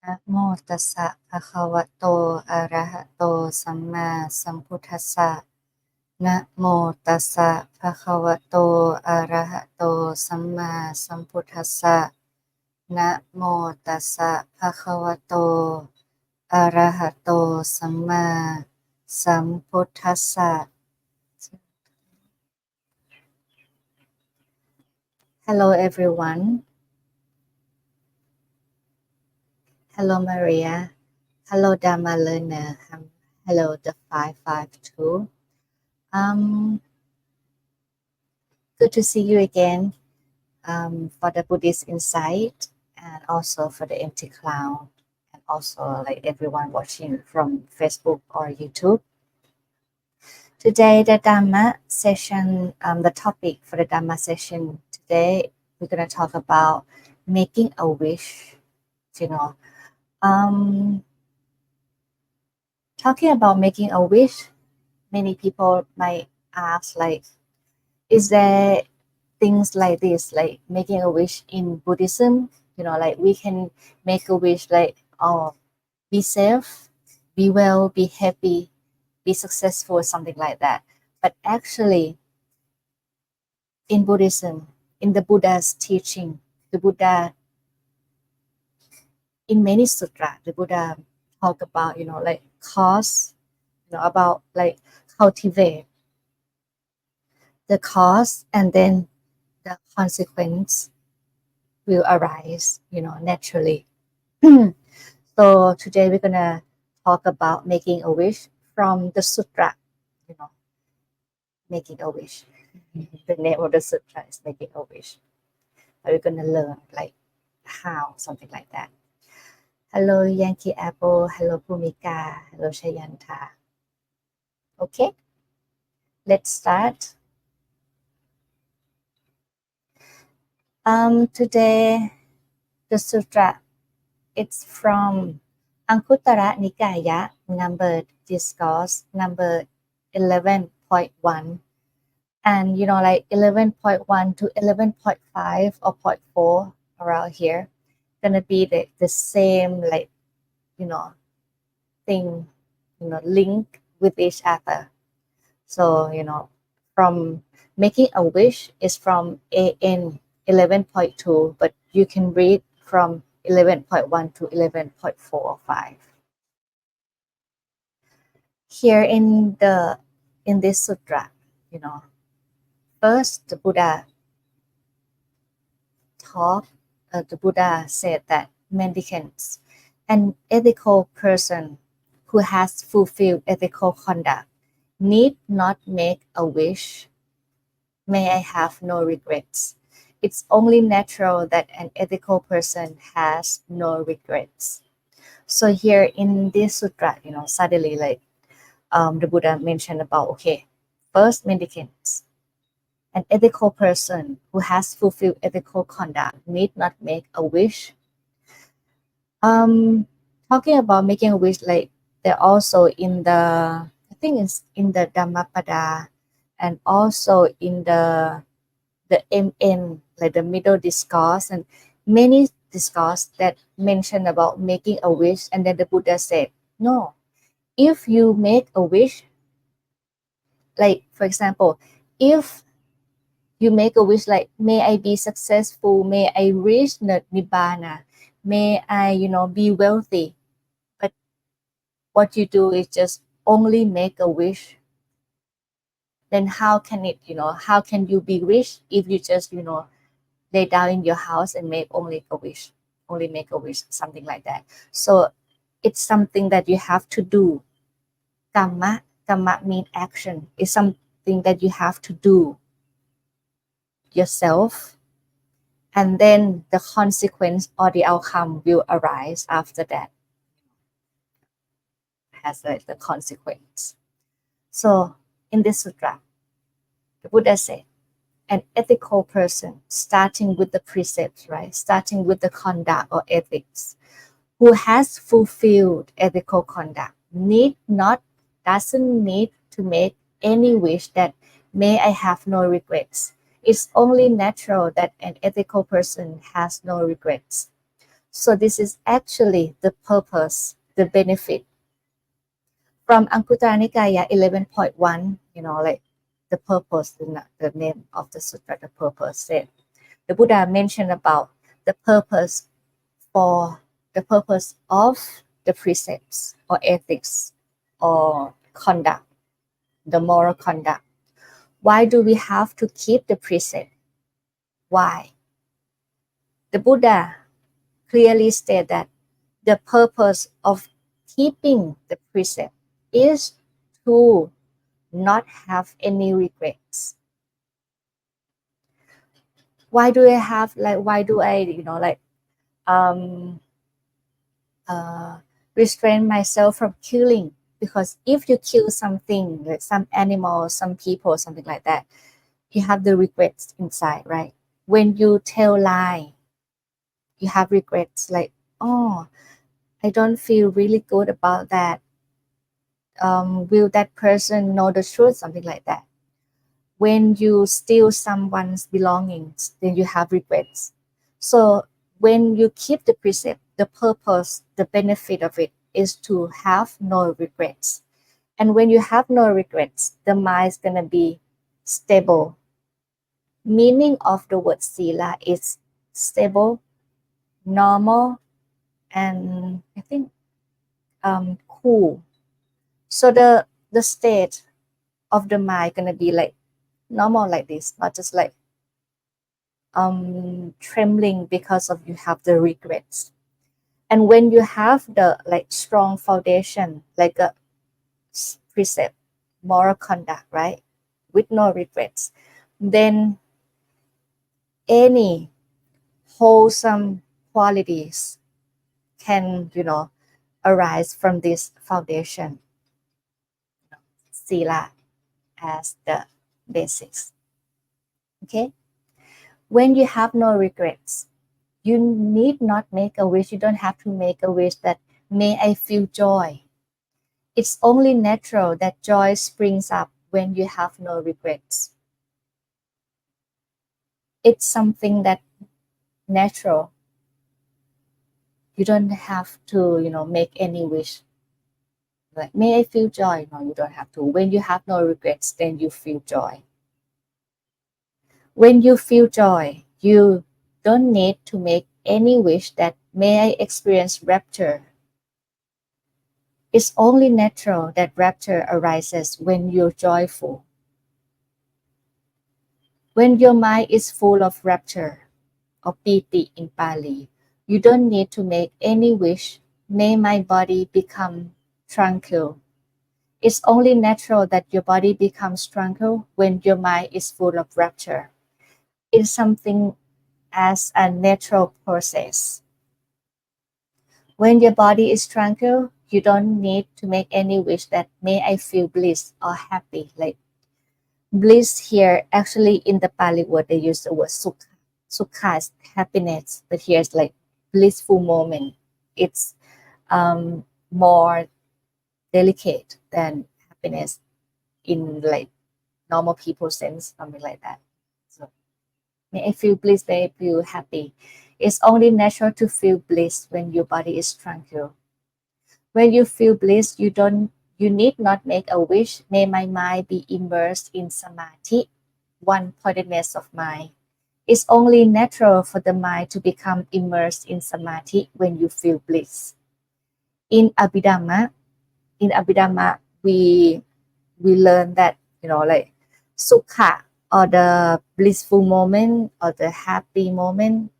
นะโมตัสสะภะคะวะโตอะระหะโตสัมมาสัมพุทธัสสะนะโมตัสสะภะคะวะโตอะระหะโตสัมมาสัมพุทธัสสะนะโมตัสสะภะคะวะโตอะระหะโตสัมมาสัมพุทธัสสะ Hello everyone. Hello Maria. Hello Dhamma learner. Hello the 552. Good to see you again for the Buddhist Insight and also for the Empty Cloud and also like everyone watching from Facebook or YouTube. Today the Dhamma session, the topic for the Dhamma session today, we're going to talk about making a wish, talking about making a wish, many people might ask like, is there things like this, like making a wish in Buddhism? Like we can make a wish like, oh, be safe, be well, be happy, be successful, something like that. But actually, in Buddhism, in the Buddha's teaching, the Buddha, in many sutras, the Buddha talk about, like cause, about like cultivate the cause and then the consequence will arise, naturally. So today we're gonna talk about making a wish from the sutra, making a wish. The name of the sutra is making a wish. But we're gonna learn like how, something like that. Hello Yankee Apple, hello Bhumika, hello Shayanta. Okay, let's start. Today the sutra, it's from Anguttara Nikaya, number discourse number 11.1, and like 11.1 to 11.5 or 0.4 around here, gonna be the same like thing, link with each other. So from making a wish is from AN 11.2, but you can read from 11.1 to 11.4 or 5. Here in this sutra, first the Buddha said that mendicants, an ethical person who has fulfilled ethical conduct, need not make a wish. May I have no regrets. It's only natural that an ethical person has no regrets. So here in this sutra, suddenly like the Buddha mentioned about, okay, first mendicants, an ethical person who has fulfilled ethical conduct need not make a wish. Talking about making a wish, like they're also in the, I think it's in the Dhammapada and also in the MN, like the middle discourse, and many discourse that mention about making a wish. And then the Buddha said, no, if you make a wish, like for example, if you make a wish like, may I be successful, may I reach Nibbana, may I, be wealthy. But what you do is just only make a wish. Then how can you be rich if you just, lay down in your house and make only make a wish, something like that. So it's something that you have to do. Kamma means action. It's something that you have to do yourself, and then the consequence or the outcome will arise after that. Has like the consequence. So in this sutra, the Buddha said, an ethical person, starting with the precepts, right? Starting with the conduct or ethics, who has fulfilled ethical conduct, doesn't need to make any wish that may I have no regrets. It's only natural that an ethical person has no regrets. So this is actually the purpose, the benefit. From Anguttara Nikaya 11.1, like the purpose, the name of the sutra, the purpose said, the Buddha mentioned about the purpose for the purpose of the precepts or ethics or conduct, the moral conduct. Why do we have to keep the precept? Why? The Buddha clearly stated that the purpose of keeping the precept is to not have any regrets. Why do I have why do I um restrain myself from killing? Because if you kill something, like some animal, some people, something like that, you have the regrets inside, right? When you tell lie, you have regrets like, oh, I don't feel really good about that. Will that person know the truth? Something like that. When you steal someone's belongings, then you have regrets. So when you keep the precept, the purpose, the benefit of it is to have no regrets. And when you have no regrets, the mind is going to be stable. Meaning of the word sila is stable, normal, and I think cool. So the state of the mind gonna be like normal like this, not just like trembling because of you have the regrets. And when you have the like strong foundation, like a precept, moral conduct, right, with no regrets, then any wholesome qualities can arise from this foundation, sila, as the basics. Okay, when you have no regrets, you need not make a wish. You don't have to make a wish that may I feel joy. It's only natural that joy springs up when you have no regrets. It's something that natural. You don't have to make any wish like may I feel joy. No, you don't have to. When you have no regrets, then you feel joy. When you feel joy, you don't need to make any wish that may I experience rapture. It's only natural that rapture arises when you're joyful. When your mind is full of rapture, or piti in Pali, you don't need to make any wish, may my body become tranquil. It's only natural that your body becomes tranquil when your mind is full of rapture. It's something as a natural process. When your body is tranquil, you don't need to make any wish that may I feel bliss or happy. Like bliss here, actually in the Pali word, they use the word sukha. Sukha is happiness, but here's like blissful moment. It's more delicate than happiness in like normal people sense, something like that. So may I feel bliss, may I feel happy. It's only natural to feel bliss when your body is tranquil. When you feel bliss, you need not make a wish. May my mind be immersed in samadhi, one-pointedness of mind. It's only natural for the mind to become immersed in samadhi when you feel bliss. In Abhidhamma, we learn that like sukha or the blissful moment or the happy moment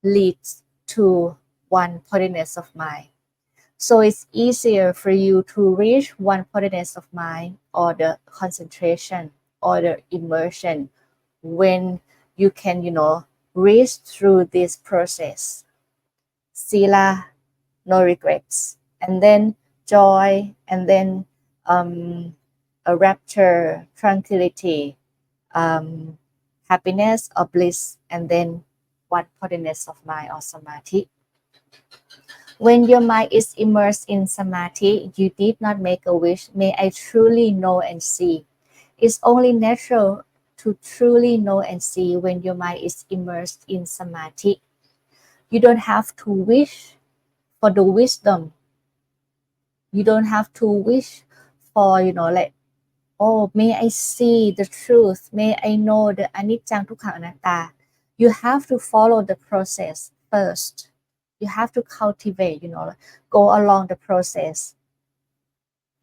leads to one-pointedness of mind. So it's easier for you to reach one-pointedness of mind or the concentration or the immersion when you can, reach through this process. Sila, no regrets. And then joy, and then a rapture, tranquility, happiness or bliss, and then one-pointedness of mind or samadhi. When your mind is immersed in samadhi, you need not make a wish, may I truly know and see. It's only natural to truly know and see when your mind is immersed in samadhi. You don't have to wish for the wisdom. You don't have to wish for, like, oh, may I see the truth. May I know the anicca dukkha anatta. You have to follow the process first. You have to cultivate, go along the process.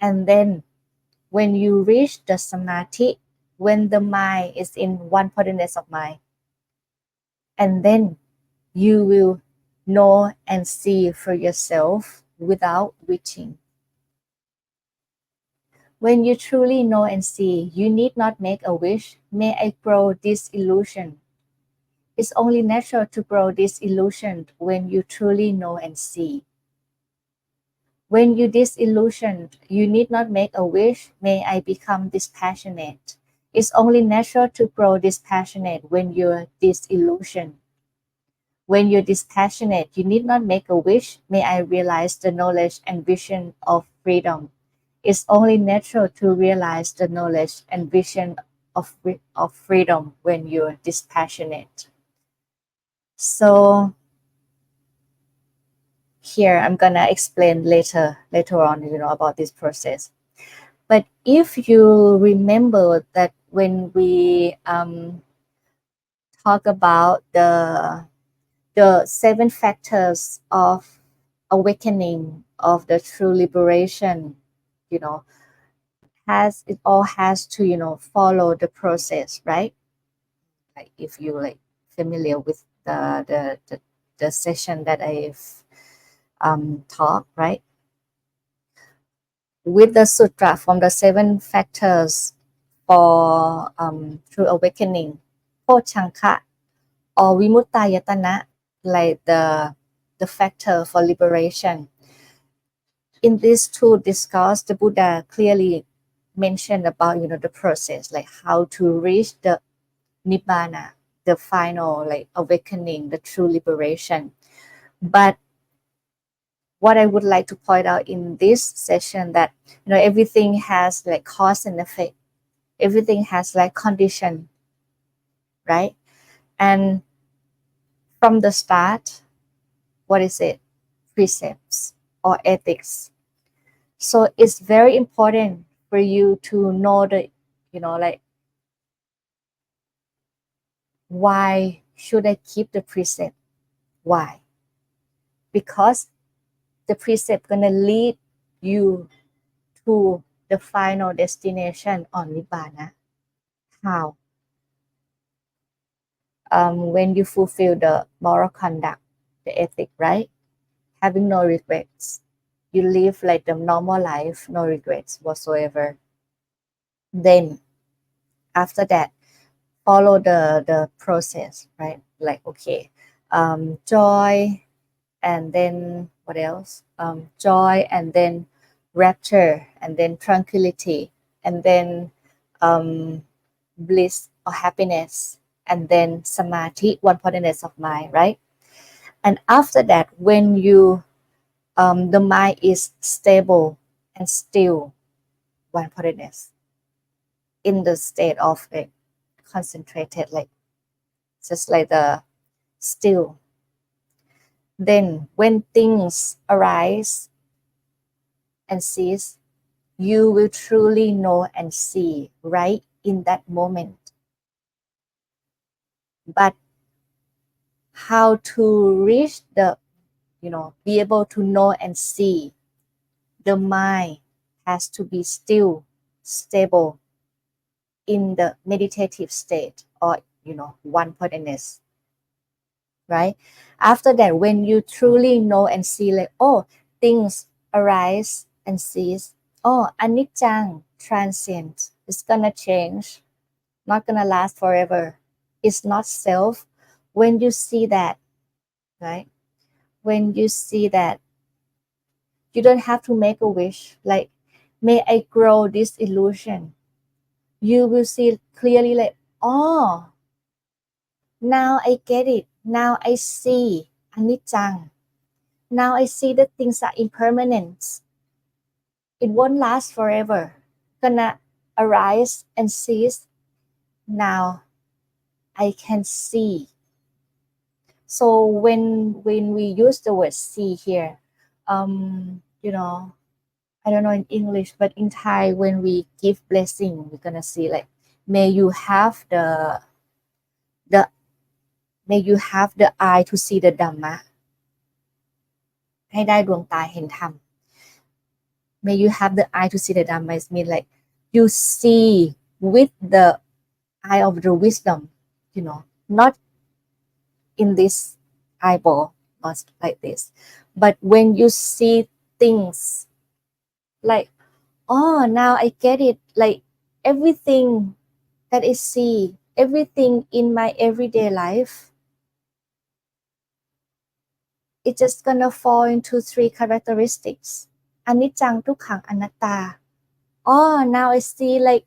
And then when you reach the samadhi, when the mind is in one pointedness of mind, and then you will know and see for yourself without wishing. When you truly know and see, you need not make a wish. May I grow this illusion. It's only natural to grow this illusion when you truly know and see. When you disillusioned, you need not make a wish. May I become dispassionate. It's only natural to grow dispassionate when you're disillusioned. When you're dispassionate, you need not make a wish. May I realize the knowledge and vision of freedom. It's only natural to realize the knowledge and vision of freedom when you're dispassionate. So here I'm gonna explain later on, about this process. But if you remember that when we talk about the 7 factors of awakening of the true liberation, you know, it all has to, follow the process, right? Like if you like familiar with the session that I've taught, right? With the sutra from the 7 factors for true awakening, Pochanka or Vimuttayatana, like the factor for liberation. In these 2 discourse, the Buddha clearly mentioned about, the process, like how to reach the Nibbana, the final like awakening, the true liberation. But what I would like to point out in this session that, everything has like cause and effect. Everything has like condition, right? And from the start, what is it? Precepts or ethics. So it's very important for you to know the, like, why should I keep the precept? Why? Because the precept gonna lead you to the final destination on Nibbana. How? When you fulfill the moral conduct, the ethic, right? Having no regrets. You live like the normal life, no regrets whatsoever. Then after that, follow the process, right? Like, okay, joy, and then what else? Joy, and then rapture, and then tranquility, and then bliss or happiness, and then samadhi, one pointedness of mind, right? And after that, when you the mind is stable and still, one pointedness, in the state of like concentrated, like just like the still. Then when things arise and cease, you will truly know and see right in that moment. But how to reach the, be able to know and see, the mind has to be still, stable in the meditative state, or, one pointedness, right? After that, when you truly know and see, like, oh, things arise and cease. Oh, anicca, transient. It's gonna change, not gonna last forever. It's not self. When you see that, right? When you see that, you don't have to make a wish, like, may I grow this illusion. You will see clearly, like, oh, now I get it. Now I see anicca. Now I see that things are impermanent. It won't last forever. Gonna arise and cease. Now I can see. So when we use the word see here, I don't know in English, but in Thai, when we give blessing, we're gonna see like, may you have the may you have the eye to see the Dhamma ให้ได้ดวงตาเห็นธรรม may you have the eye to see the Dhamma is mean like you see with the eye of the wisdom, not in this eyeball, not like this, but when you see things like, oh, now I get it, like everything that I see, everything in my everyday life, it's just gonna fall into three characteristics. อนิจจังทุกขังอนัตตา oh, now I see like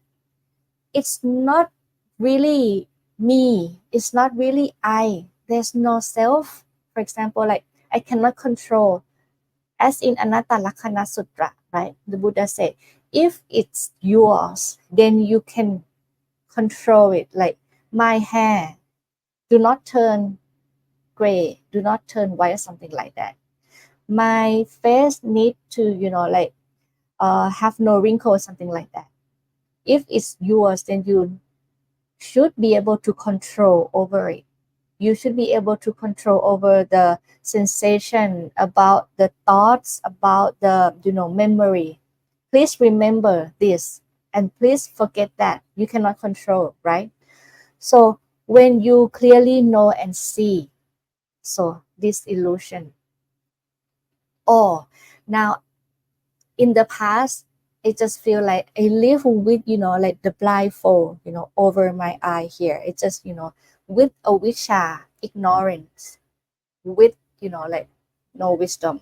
it's not really me, it's not really I, there's no self. For example, like I cannot control, as in Anatta Lakkhana Sutra, right? The Buddha said, if it's yours, then you can control it. Like my hair, do not turn gray, do not turn white, or something like that. My face need to, like have no wrinkles, something like that. If it's yours, then you should be able to control over it. You should be able to control over the sensation, about the thoughts, about the memory. Please remember this, and please forget that. You cannot control, right? So when you clearly know and see, so this illusion, oh, now in the past, I just feel like I live with, like the blindfold, over my eye here. It's just, with avijja, ignorance, with, like no wisdom.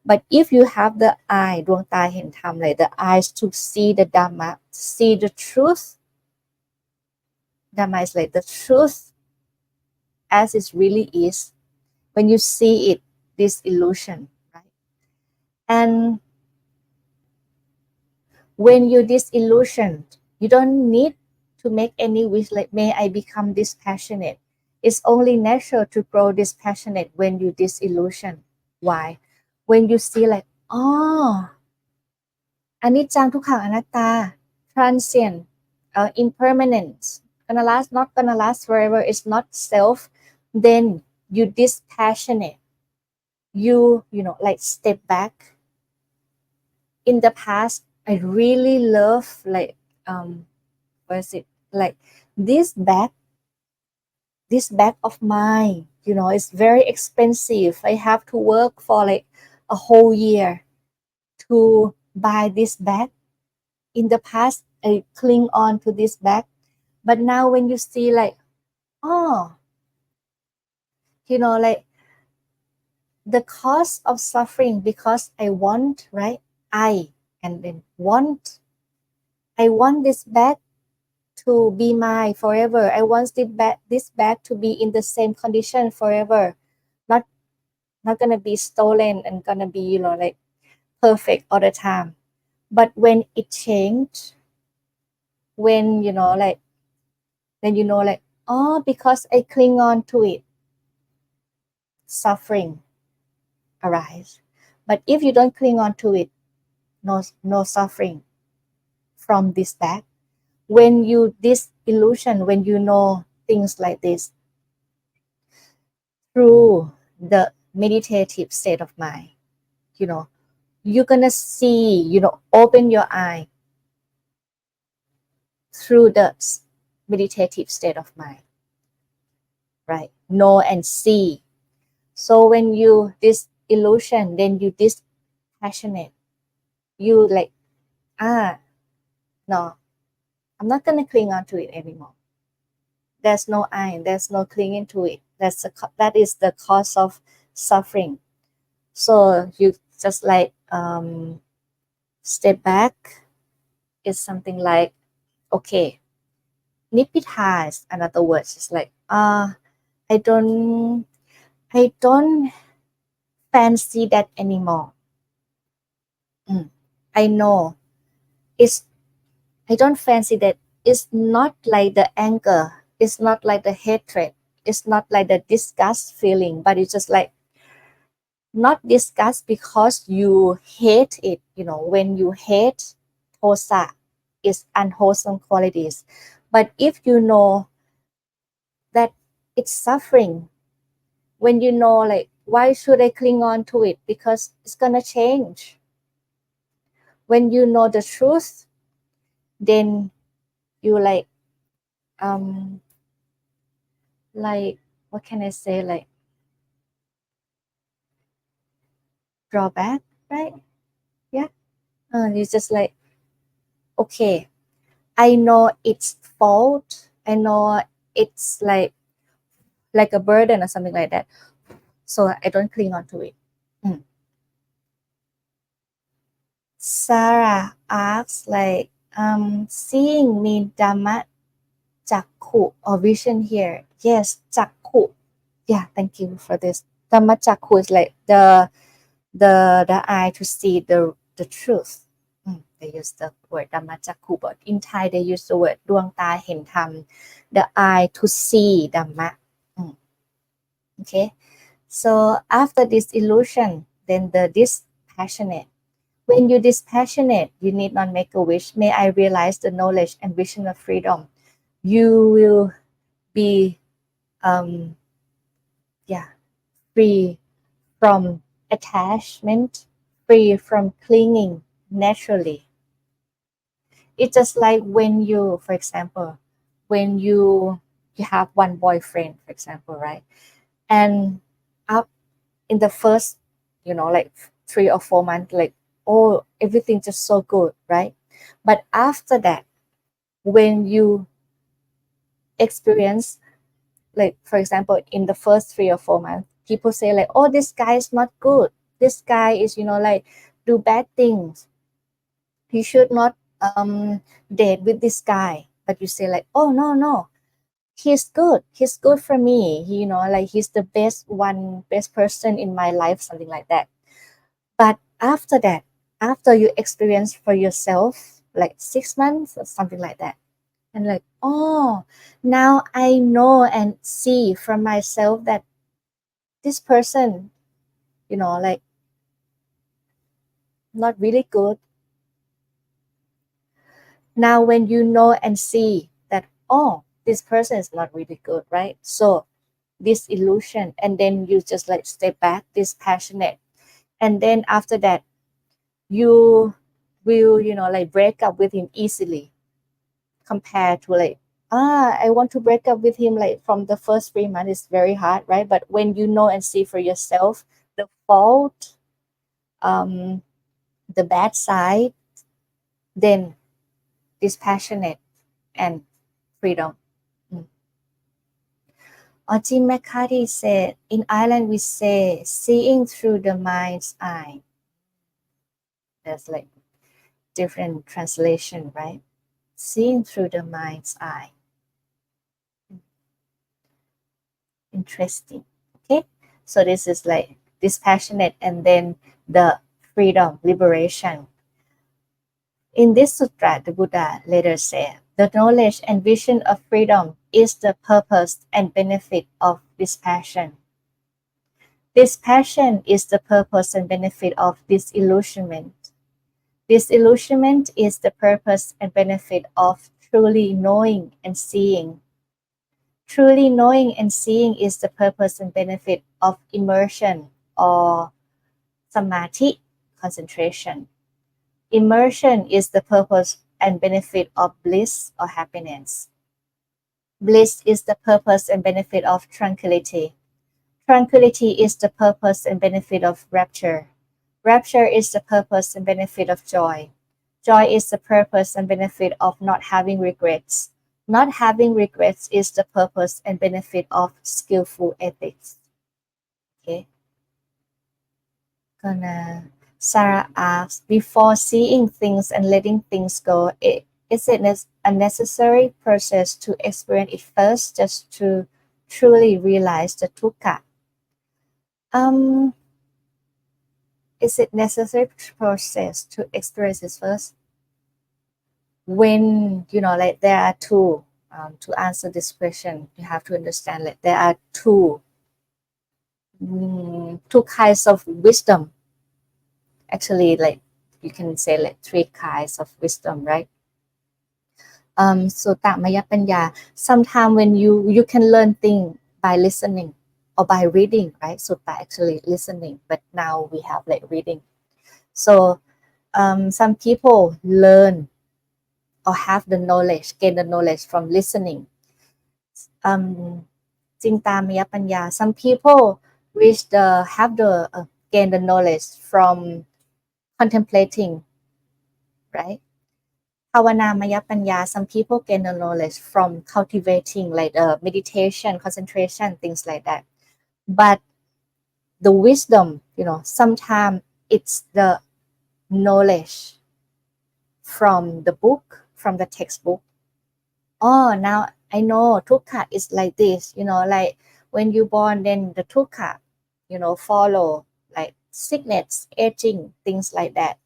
But if you have the eye, ดวงตาเห็นธรรม like the eyes to see the Dhamma, see the truth. Dhamma is like the truth as it really is. When you see it, this illusion, right? And when you disillusioned, you don't need to make any wish like, may I become dispassionate. It's only natural to grow dispassionate when you disillusion. Why? When you see like, oh, อนิจจังทุกขังอนัตตา transient, impermanent, gonna last, not gonna last forever, it's not self, then you dispassionate. You like step back. In the past, I really love like what is it, like this bag of mine, it's very expensive. I have to work for like a whole year to buy this bag. In the past, I cling on to this bag, but now when you see like, oh, like the cause of suffering, because I want, right? And then I want this bag to be mine forever. I want this bag to be in the same condition forever, not gonna be stolen and gonna be, like perfect all the time. But when it changed, when like oh, because I cling on to it, suffering arise. But if you don't cling on to it, no suffering from this bag. When you disillusion, when you know things like this through the meditative state of mind, you're gonna see, open your eye through the meditative state of mind, right? Know and see. So when you disillusion, then you dispassionate. You like, no, I'm not gonna cling on to it anymore. There's no I, there's no clinging to it. That is the cause of suffering. So you just like step back. It's something like, okay, nibbita is another word. It's like, I don't fancy that anymore. I know I don't fancy that. It's not like the anger, it's not like the hatred, it's not like the disgust feeling, but it's just like not disgust because you hate it. When you hate tosa, it's unwholesome qualities. But if you know that it's suffering, when you know like why should I cling on to it, because it's gonna change. When you know the truth, then you um like what can I say, like draw back, right? Yeah. It's just like, okay, I know it's fault, I know it's like a burden or something like that, so I don't cling on to it. Sarah asks seeing me Dhamma Chakku or vision here. Yes, Chakku. Yeah, thank you for this. Dhamma Chakku is like the eye to see the truth. They use the word Dhamma Chakku, but in Thai they use the word ดวงตาเห็นธรรม the eye to see Dhamma. Okay, so after this illusion, then the dispassionate. When you dispassionate, you need not make a wish. May I realize the knowledge and vision of freedom. You will be free from attachment, free from clinging naturally. It's just like when you, for example, when you have one boyfriend, for example, right? And up in the first, like 3 or 4 months, like, oh, everything just so good, right? But after that, when you experience, like for example, in the first 3 or 4 months, people say like, oh, this guy is not good, this guy is like do bad things, you should not date with this guy. But you say like, oh, no, he's good for me, like he's the best person in my life, something like that. But after that, after you experience for yourself like 6 months or something like that, and like, oh, now I know and see from myself that this person, like not really good. Now when you know and see that, oh, this person is not really good, right? So this illusion, and then you just like step back, dispassionate, and then after that you will like break up with him easily, compared to like, I want to break up with him like from the first 3 months. It's very hard, right? But when you know and see for yourself the fault, the bad side, then dispassionate and freedom. Ojim Mekati said, in Ireland we say seeing through the mind's eye. There's like different translation, right? Seeing through the mind's eye. Interesting. Okay, so this is like dispassionate, and then the freedom, liberation. In this sutra, the Buddha later said, the knowledge and vision of freedom is the purpose and benefit of dispassion. Dispassion is the purpose and benefit of disillusionment. Disillusionment is the purpose and benefit of truly knowing and seeing. Truly knowing and seeing is the purpose and benefit of immersion or samadhi, concentration. Immersion is the purpose and benefit of bliss or happiness. Bliss is the purpose and benefit of tranquility. Tranquility is the purpose and benefit of rapture. Rapture is the purpose and benefit of joy. Joy is the purpose and benefit of not having regrets. Not having regrets is the purpose and benefit of skillful ethics. Okay. Sarah asks, before seeing things and letting things go, is it a necessary process to experience it first, just to truly realize the dukkha? Is it necessary process to experience it first? When like there are two to answer this question, you have to understand that there are two kinds of wisdom. Actually, like you can say like three kinds of wisdom, right? So Maya Panya, sometimes when you can learn things by listening or by reading, right? So by actually listening, but now we have like reading. So some people learn or have the knowledge, gain the knowledge from listening. Cinta Maya Panya, some people have the gain the knowledge from contemplating, right? Pavana Maya Panya, some people gain the knowledge from cultivating like meditation, concentration, things like that. But the wisdom, sometimes it's the knowledge from the book, from the textbook. Oh, now I know Tukka is like this, like when you born, then the Tukka, follow like sickness, aging, things like that.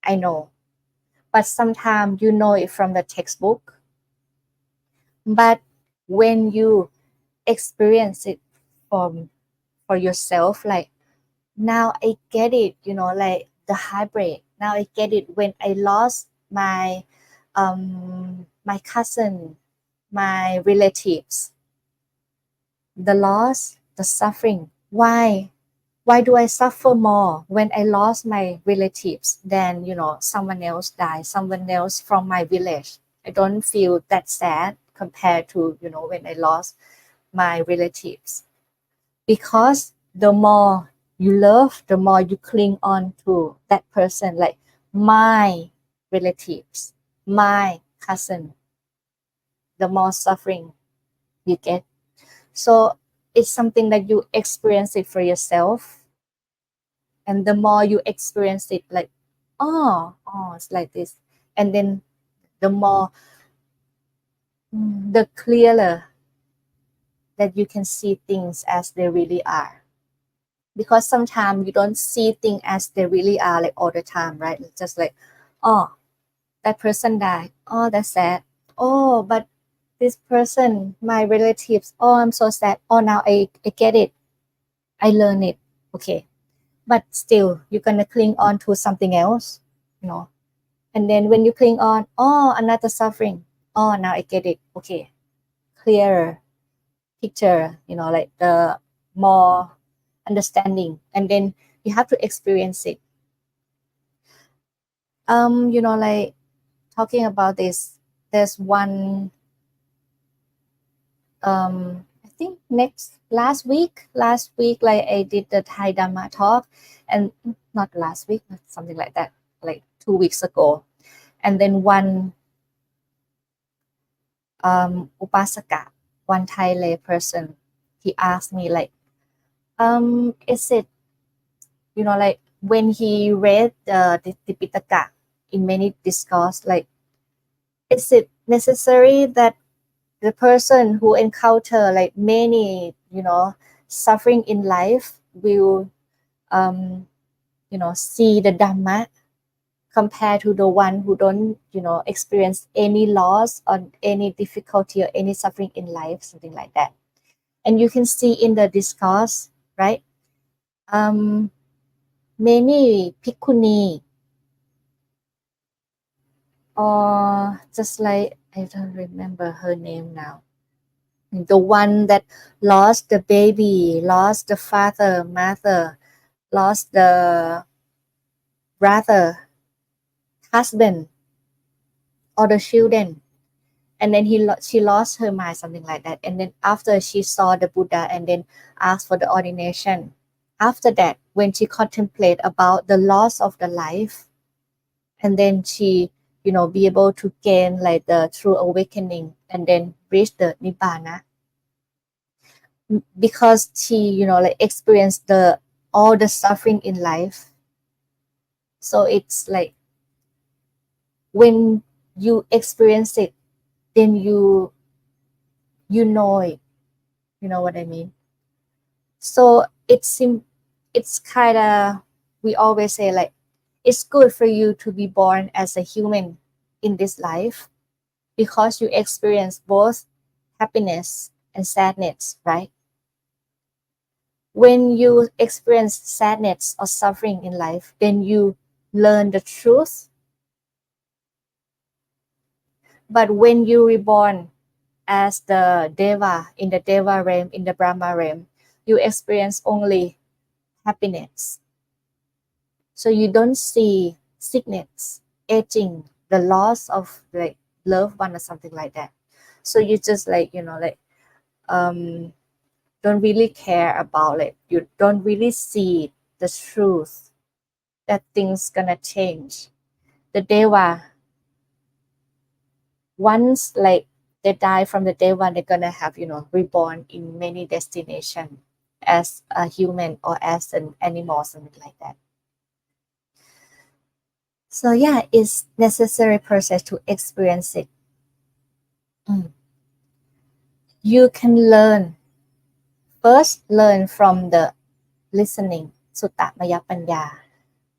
I know. But sometimes you know it from the textbook. But when you experience it from for yourself, like now I get it, like the heartbreak. Now I get it when I lost my cousin, my relatives, the loss, the suffering. Why do I suffer more when I lost my relatives than someone else died, someone else from my village? I don't feel that sad compared to when I lost my relatives, because the more you love, the more you cling on to that person, like my relatives, my cousin, the more suffering you get. So it's something that you experience it for yourself, and the more you experience it, like it's like this, and then the more the clearer that you can see things as they really are, because sometimes you don't see things as they really are like all the time, right? It's just like, oh, that person died, oh, that's sad, oh, but this person, my relatives, oh, I'm so sad, oh, now I get it, I learn it, okay. But still you're gonna cling on to something else, and then when you cling on, oh, another suffering, oh, now I get it, okay. Clearer picture, like the more understanding, and then you have to experience it. Like talking about this, there's one I think last week like I did the Thai Dhamma talk, and not last week, but something like that, like 2 weeks ago. And then one upasaka, one Thai lay person, he asked me like, is it, like when he read the Pitaka in many discourse, like, is it necessary that the person who encounter like many, suffering in life will, see the Dhamma, compared to the one who don't, experience any loss or any difficulty or any suffering in life, something like that. And you can see in the discourse, right? Many bhikkhuni, or just like, I don't remember her name now, the one that lost the baby, lost the father, mother, lost the brother, husband, or the children, and then she lost her mind, something like that. And then after she saw the Buddha and then asked for the ordination, after that, when she contemplate about the loss of the life, and then she, be able to gain like the true awakening and then reach the nibbana, because she, like experienced all the suffering in life. So it's like when you experience it, then you know it, you know what I mean. So it's kind of, we always say like, it's good for you to be born as a human in this life, because you experience both happiness and sadness, right? When you experience sadness or suffering in life, then you learn the truth. But when you reborn as the Deva, in the Deva realm, in the Brahma realm, you experience only happiness. So you don't see sickness, aging, the loss of like loved one or something like that. So you just like, um don't really care about it. You don't really see the truth that things gonna change. The Deva, once like they die from the Deva, they're gonna have, reborn in many destinations as a human or as an animal, something like that. So yeah, it's necessary process to experience it. Mm. You can learn from the listening, Sutta Maya Panya.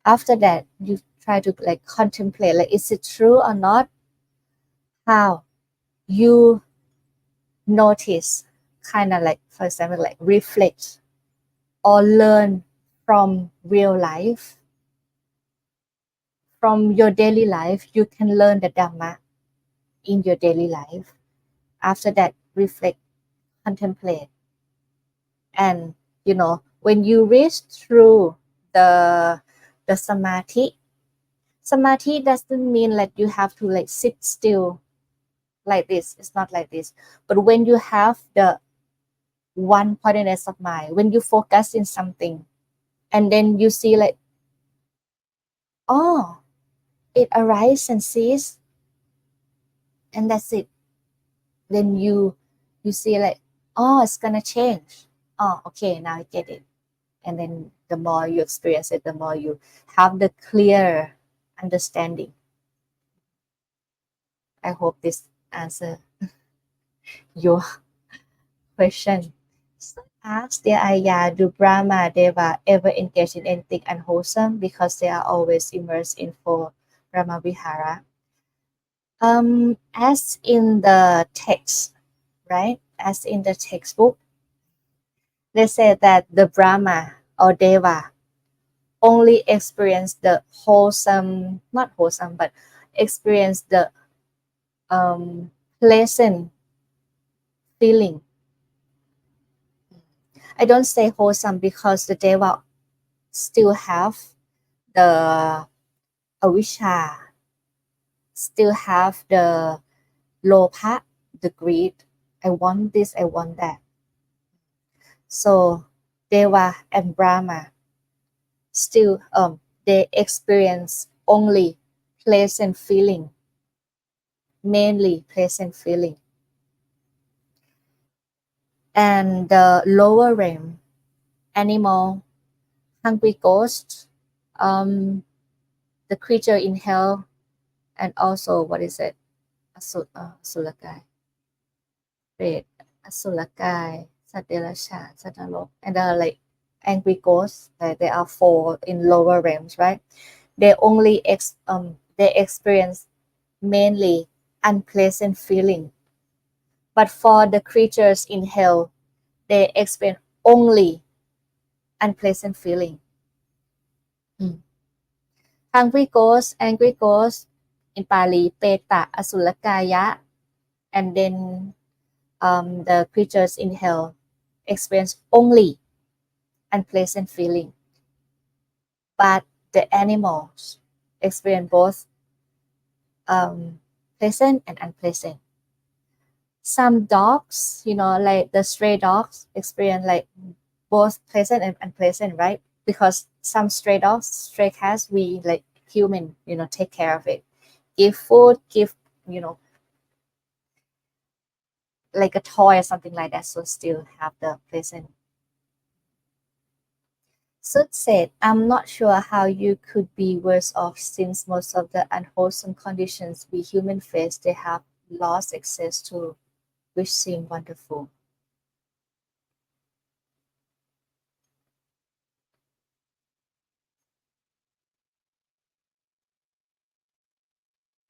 After that, you try to like contemplate, like, is it true or not? How you notice, kind of like, for example, like reflect or learn from real life, from your daily life. You can learn the Dhamma in your daily life. After that, reflect, contemplate, and when you reach through the samadhi doesn't mean like you have to like sit still like this. It's not like this. But when you have the one pointedness of mind, when you focus in something, and then you see like, oh, it arises and ceases, and that's it. Then you see like, oh, it's gonna change. Oh, okay, now I get it. And then the more you experience it, the more you have the clear understanding. I hope this answer your question. So ask the Ayah, do Brahma Deva ever engage in anything unwholesome because they are always immersed in four Brahma Vihara? As in the text, right? As in the textbook, they say that the Brahma or Deva only experience the wholesome, not wholesome, but experience the pleasant feeling. I don't say wholesome because the Deva still have the avisha, still have the lopa, the greed. I want this, I want that. So Deva and Brahma still they experience only pleasant feeling, mainly pleasant feeling. And the lower realm, animal, hungry ghost, the creature in hell, and also what is it? Asulakai, red, Asulakai, Satirasha, Satarok, and like angry ghosts. Like there are four in lower realms, right? They only they experience mainly unpleasant feeling. But for the creatures in hell, they experience only unpleasant feeling. Mm. Hungry ghost, angry ghost, in Pali, Peta, Asulakaya, and then the creatures in hell experience only unpleasant feeling. But the animals experience both pleasant and unpleasant. Some dogs, like the stray dogs, experience like both pleasant and unpleasant, right? Because some stray dogs, stray cats, we like human, take care of it, give food, give, you know, like a toy or something like that. So still have the pleasant. Sud said, I'm not sure how you could be worse off since most of the unwholesome conditions we human face they have lost access to, which seem wonderful.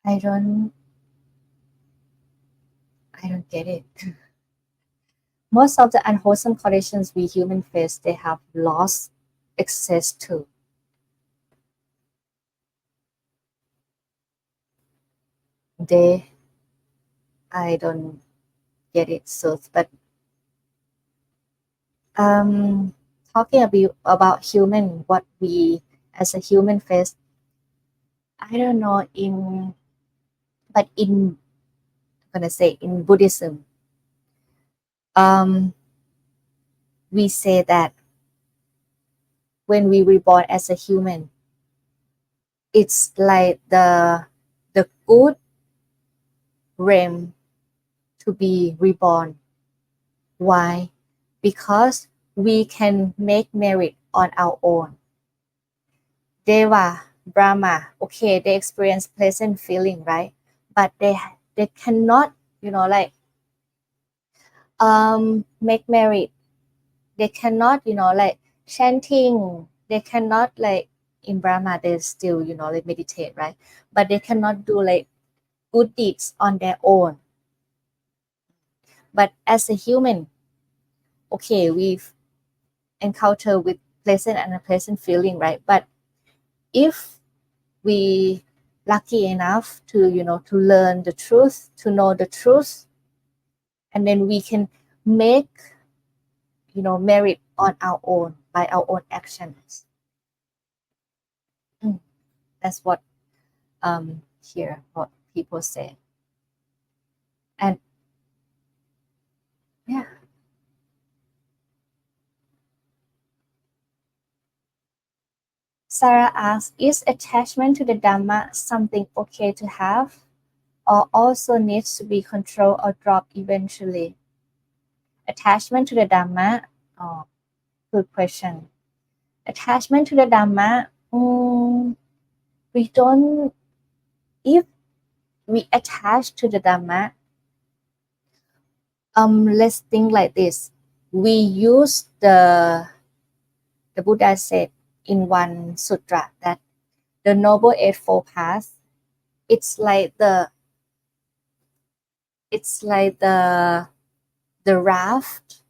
I don't I don't get it. Most of the unwholesome conditions we human face, they have lost access to. They, I don't get it. So, but talking about human, what we as a human face, I don't know but I'm gonna say in Buddhism, um, we say that when we reborn as a human, it's like the good realm to be reborn. Why? Because we can make merit on our own. Deva, Brahma, okay, they experience pleasant feeling, right? But they cannot, like make merit. They cannot, like chanting. They cannot like in Brahma they still, like meditate, right? But they cannot do like good deeds on their own. But as a human, okay, we've encountered with pleasant and unpleasant feeling, right? But if we lucky enough to to learn the truth, to know the truth, and then we can make merit on our own by our own actions. Mm, that's what here what people say. And yeah, Sarah asks, is attachment to the Dhamma something okay to have, or also needs to be controlled or dropped eventually? Attachment to the Dhamma, oh, good question. Attachment to the Dhamma, we don't, if we attach to the Dhamma, let's think like this. We use the Buddha said in one sutra that the Noble Eightfold Path, it's like the raft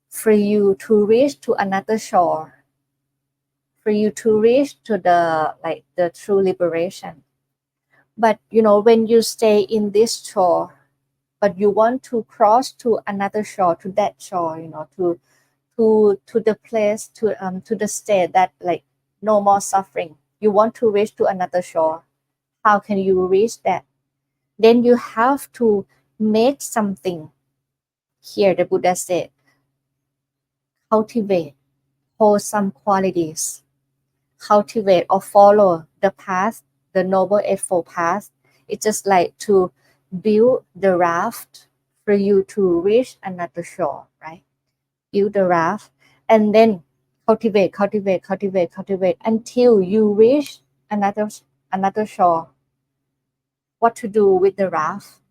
for you to reach to another shore, for you to reach to the true liberation. But when you stay in this shore, but you want to cross to another shore, to that shore, to the place, to the state that like no more suffering. You want to reach to another shore. How can you reach that? Then you have to make something. Here the Buddha said, cultivate wholesome qualities, cultivate or follow the path, the Noble Eightfold Path. It's just like to build the raft for you to reach another shore, right? Build the raft and then cultivate until you reach another shore. What to do with the raft?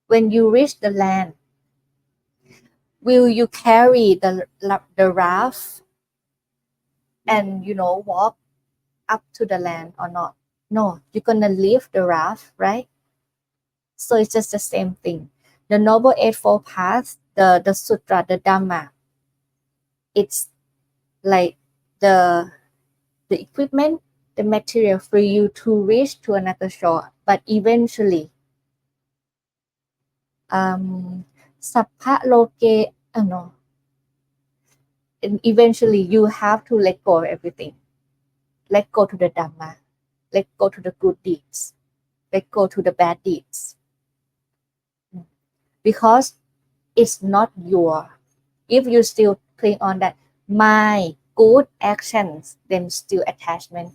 When you reach the land, will you carry the raft and walk up to the land or not? No, you're gonna leave the raft, right? So it's just the same thing. The Noble Eightfold Path, the Sutra, the Dhamma, it's like the equipment, the material for you to reach to another shore. But eventually, Sappha Loke, no, and eventually you have to let go of everything. Let go to the Dhamma. Let go to the good deeds. Let go to the bad deeds. Because it's not your. If you still cling on that, my good actions, then still attachment.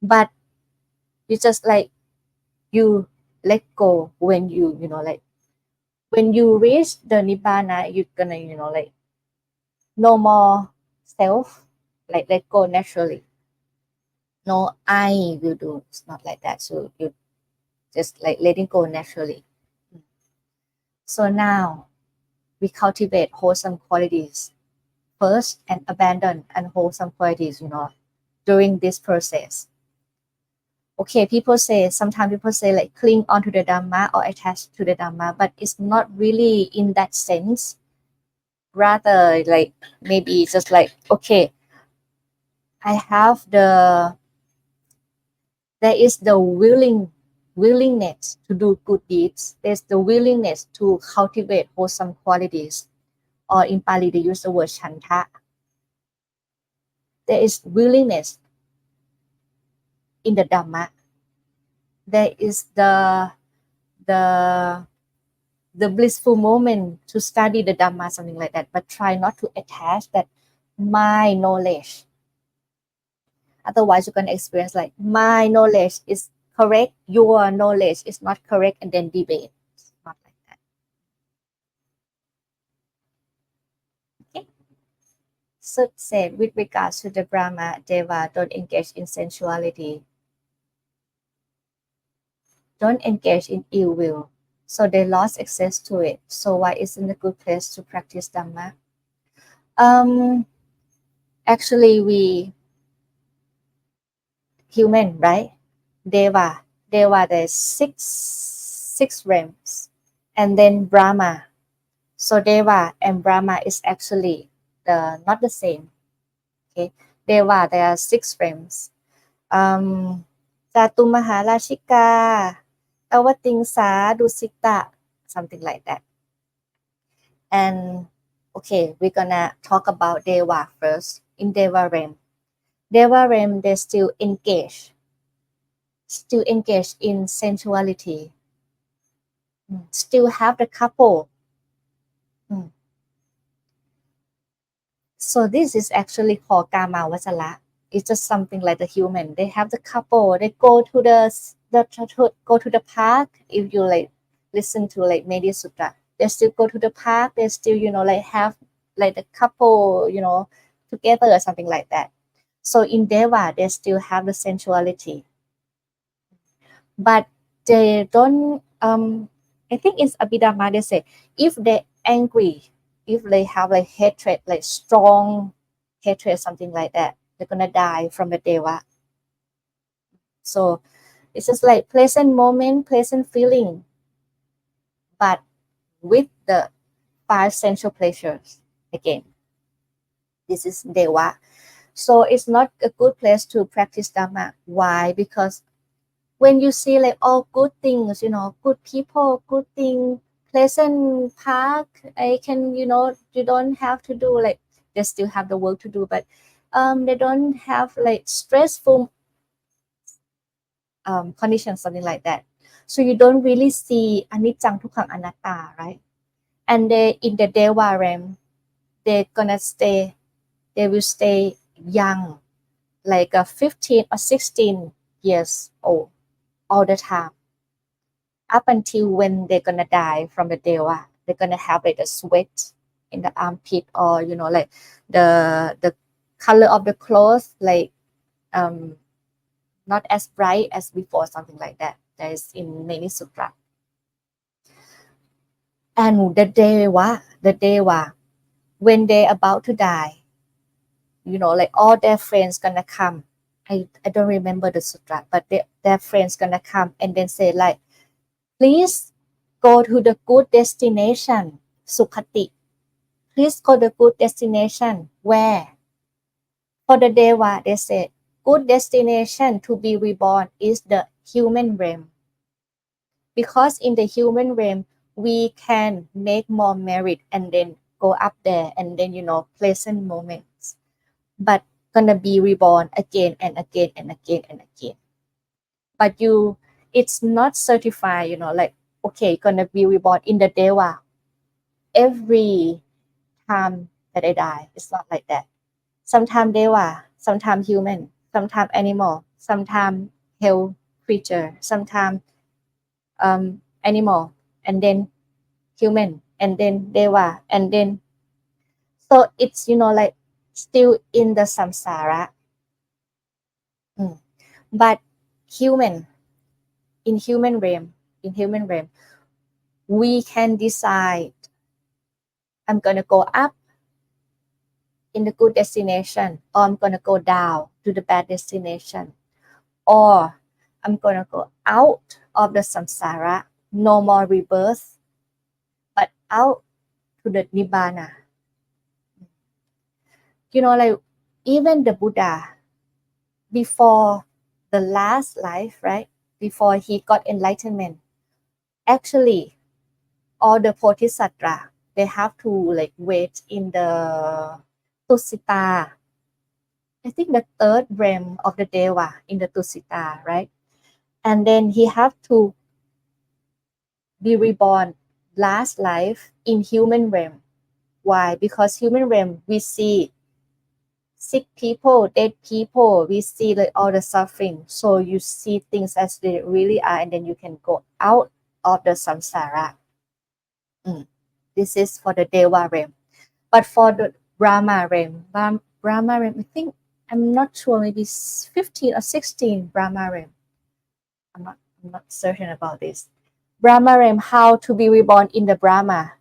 But you just like you let go when like when you reach the nibbana, you're gonna like no more self, like let go naturally. No, I will do. It's not like that. So you just like letting go naturally. So now we cultivate wholesome qualities first and abandon unwholesome qualities, during this process. okay, sometimes people say like cling onto the Dhamma or attach to the Dhamma, but it's not really in that sense. Rather, like maybe just like, okay, I have there is the willingness to do good deeds. There's the willingness to cultivate wholesome qualities, or in Pali they use the word chanta. There is willingness in the Dhamma. There is the the blissful moment to study the Dhamma, something like that, but try not to attach that my knowledge. Otherwise, you're going to experience like my knowledge is correct, your knowledge is not correct, and then debate. It's not like that. Okay. So said with regards to the Brahma, Deva, don't engage in sensuality. Don't engage in ill will. So they lost access to it. So why isn't a good place to practice Dhamma? Actually, we human, right? Deva, there's six realms, and then Brahma. So Deva and Brahma is actually not the same. Okay, Deva, there are six realms. Jatu Maharashika, Avatingsa, Dusita, something like that. And okay, we're gonna talk about Deva first. In Deva realm, they still engage in sensuality, still have the couple. So this is actually called Kama Vachala. It's just something like the human. They have the couple. They go to go to the park. If you like listen to like Media Sutta, they still go to the park. They still like have like the couple together or something like that. So in Deva, they still have the sensuality, but they don't. I think it's Abhidhamma. They say if they angry, if they have like hatred, like strong hatred, something like that, they're gonna die from the Deva. So it's just like pleasant moment, pleasant feeling, but with the five sensual pleasures again. This is Deva. So it's not a good place to practice Dhamma. Why? Because when you see like all good things, good people, good thing, pleasant park, I can, you don't have to do like they still have the work to do, but they don't have like stressful conditions, something like that. So you don't really see anicca dukkha anatta, right? And they in the Deva realm, they will stay young, like 15 or 16 years old all the time, up until when they're gonna die from the Deva. They're gonna have like a sweat in the armpit, or like the color of the clothes, like not as bright as before, something like that. That is in many sutra. And the Deva, when they're about to die, like all their friends gonna come. I don't remember the sutra, but their friends gonna come and then say like, please go to the good destination, Sukhati. Please go to the good destination. Where? For the Deva, they said, good destination to be reborn is the human realm. Because in the human realm, we can make more merit and then go up there and then, pleasant moments. But gonna be reborn again and again and again and again. But it's not certified, like, okay, gonna be reborn in the Deva every time that I die. It's not like that. Sometimes Deva, sometimes human, sometimes animal, sometimes hell creature, sometimes animal, and then human, and then Deva, and then so it's like still in the samsara. But human in human realm, we can decide I'm gonna go up in the good destination, or I'm gonna go down to the bad destination, or I'm gonna go out of the samsara, no more rebirth, but out to the nibbana. Like even the Buddha, before the last life, right? Before he got enlightenment, actually, all the Bodhisattva, they have to like wait in the Tusita. I think the third realm of the Deva in the Tusita, right? And then he have to be reborn last life in human realm. Why? Because human realm we see sick people, dead people, we see like all the suffering. So you see things as they really are, and then you can go out of the samsara. This is for the Deva realm. But for the Brahma realm, Brahma realm, I think I'm not sure, maybe 15 or 16 Brahma realm. I'm not certain about this. Brahma realm, how to be reborn in the Brahma?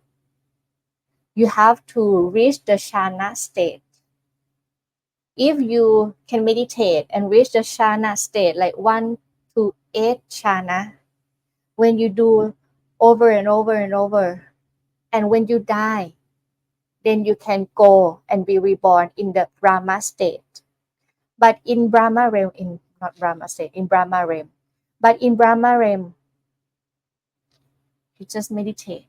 You have to reach the Shana state. If you can meditate and reach the Shana state, like 1 to 8 Shana, when you do over and over and over, and when you die, then you can go and be reborn in the Brahma state. But in Brahma realm, in not Brahma state, in Brahma realm. But in Brahma realm, you just meditate.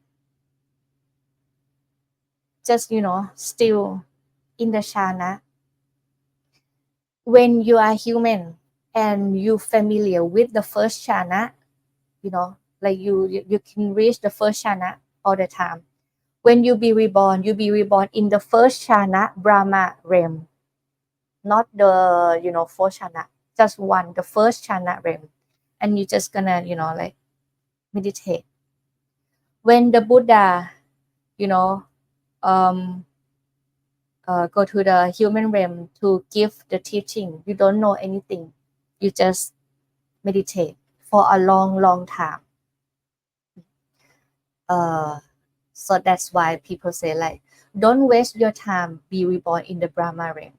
Just, still in the Shana. When you are human and you familiar with the first Shana, like you can reach the first Shana all the time. When you be reborn in the first Shana, Brahma realm. Not the, fourth Shana, just one, the first Shana realm. And you're just gonna, like meditate. When the Buddha, um, go to the human realm to give the teaching, you don't know anything. You just meditate for a long, long time. So that's why people say like, don't waste your time, be reborn in the Brahma realm.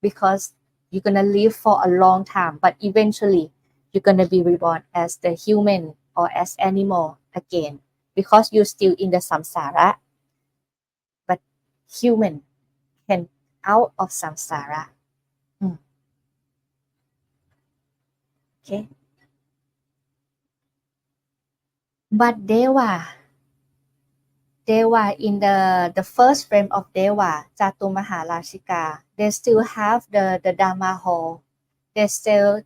Because you're gonna live for a long time, but eventually you're gonna be reborn as the human or as animal again, because you're still in the samsara. But human can out of samsara. Okay. But Deva in the first frame of Deva, Jatu Maharashika, they still have the Dhamma hall. They still